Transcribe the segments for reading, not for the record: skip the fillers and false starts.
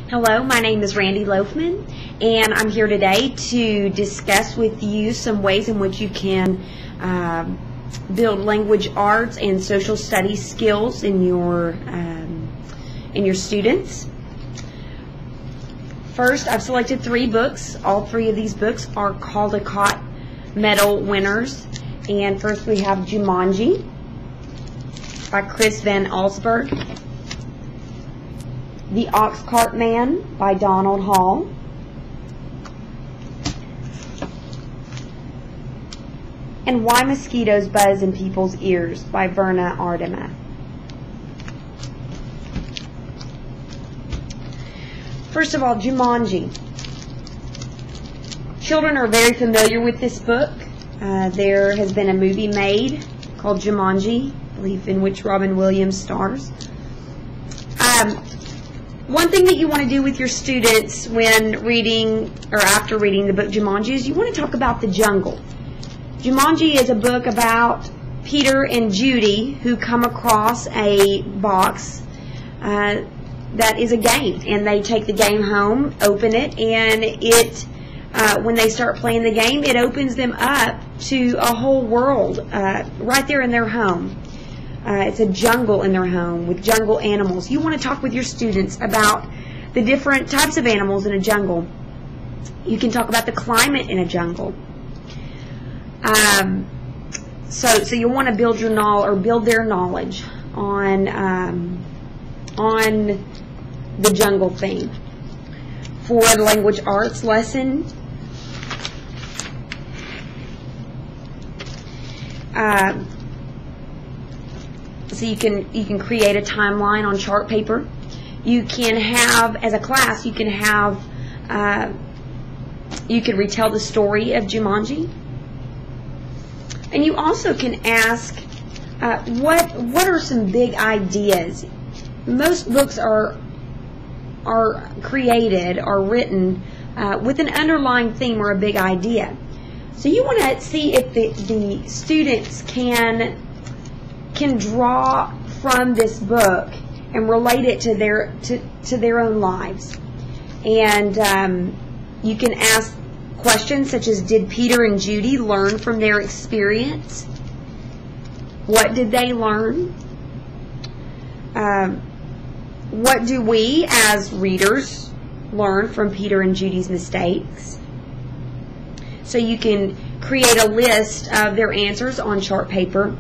Hello, my name is Randy Loafman, and I'm here today to discuss with you some ways in which you can build language arts and social studies skills in your students. First, I've selected 3 books. All 3 of these books are Caldecott Medal winners. And first we have Jumanji by Chris Van Allsburg, The Ox Cart Man by Donald Hall, and Why Mosquitoes Buzz in People's Ears by Verna Ardema. First of all, Jumanji. Children are very familiar with this book. There has been a movie made called Jumanji, I believe, in which Robin Williams stars. One thing that you want to do with your students when reading or after reading the book Jumanji is you want to talk about the jungle. Jumanji is a book about Peter and Judy who come across a box that is a game, and they take the game home, open it, and when they start playing the game, it opens them up to a whole world right there in their home. It's a jungle in their home with jungle animals. You want to talk with your students about the different types of animals in a jungle. You can talk about the climate in a jungle. So you want to build your knowledge or build their knowledge on the jungle theme. For the language arts lesson, so you can create a timeline on chart paper. You can have, as a class, you can retell the story of Jumanji, and you also can ask what are some big ideas. Most books are written with an underlying theme or a big idea. So you want to see if the students can draw from this book and relate it to their own lives. And you can ask questions such as, did Peter and Judy learn from their experience? What did they learn? What do we as readers learn from Peter and Judy's mistakes? So you can create a list of their answers on chart paper.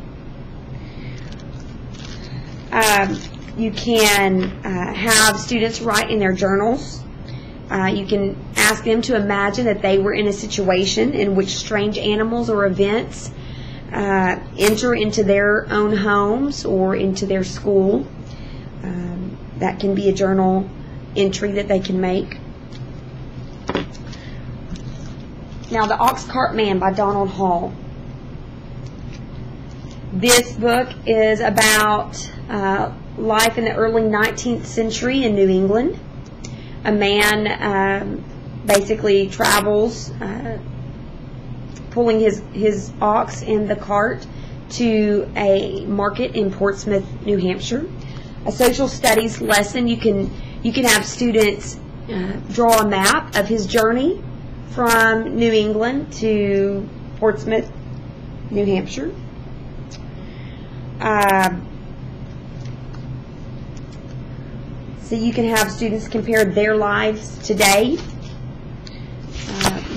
You can have students write in their journals. You can ask them to imagine that they were in a situation in which strange animals or events enter into their own homes or into their school. That can be a journal entry that they can make. Now, The Ox Cart Man by Donald Hall. This book is about life in the early 19th century in New England. A man basically travels pulling his ox in the cart to a market in Portsmouth, New Hampshire. A social studies lesson, you can have students draw a map of his journey from New England to Portsmouth, New Hampshire. So you can have students compare their lives today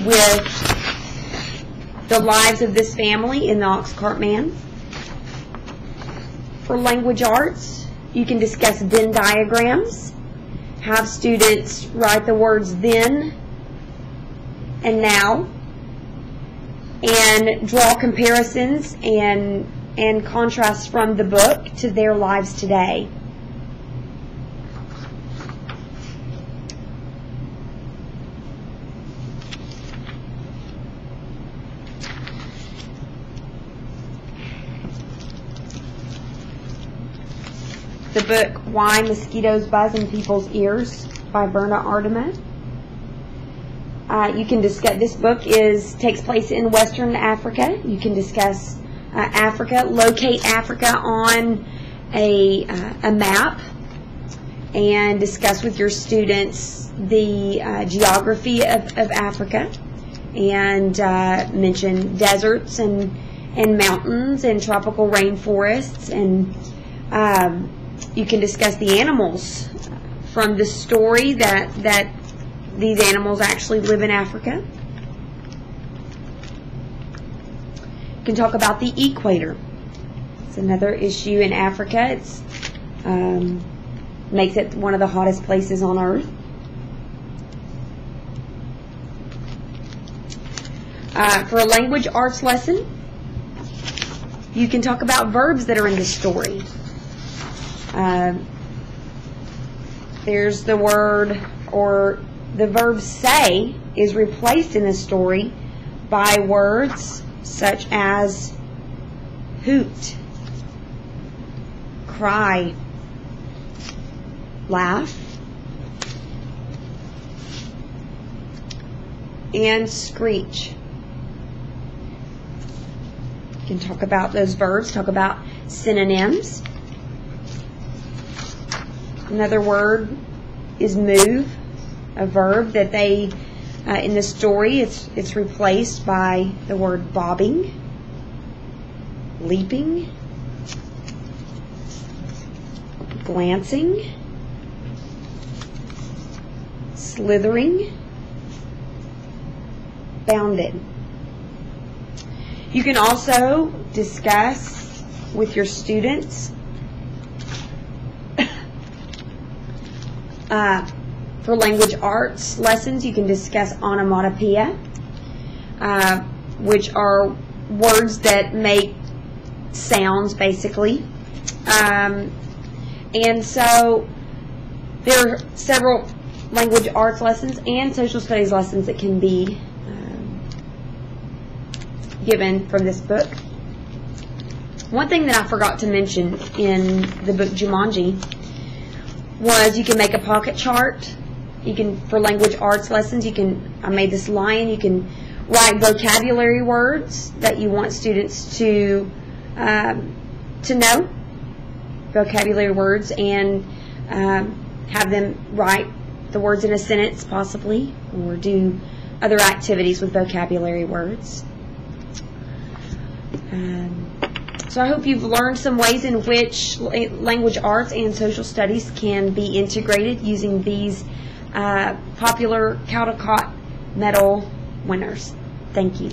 with the lives of this family in The Ox Cart Man. For language arts, you can discuss Venn diagrams. Have students write the words then and now, and draw comparisons and contrasts from the book to their lives today. The book Why Mosquitoes Buzz in People's Ears by Verna Ardema. You can discuss, this book takes place in Western Africa. You can discuss Africa, locate Africa on a map. and discuss with your students the geography of Africa, and mention deserts and mountains and tropical rainforests, and you can discuss the animals from the story that these animals actually live in Africa. You can talk about the equator. It's another issue in Africa. It's makes it one of the hottest places on earth. For a language arts lesson, you can talk about verbs that are in the story. There's the word, or the verb say is replaced in the story by words such as hoot, cry, laugh, and screech. You can talk about those verbs, talk about synonyms. Another word is move, a verb that they, in the story, it's replaced by the word bobbing, leaping, glancing, slithering, bounded. You can also discuss with your students for language arts lessons, you can discuss onomatopoeia, which are words that make sounds, basically. And so there are several language arts lessons and social studies lessons that can be given from this book. One thing that I forgot to mention in the book Jumanji was you can make a pocket chart. You can, for language arts lessons, I made this lion. You can write vocabulary words that you want students to know, vocabulary words, and have them write the words in a sentence, possibly, or do other activities with vocabulary words. So I hope you've learned some ways in which language arts and social studies can be integrated using these popular Caldecott Medal winners. Thank you.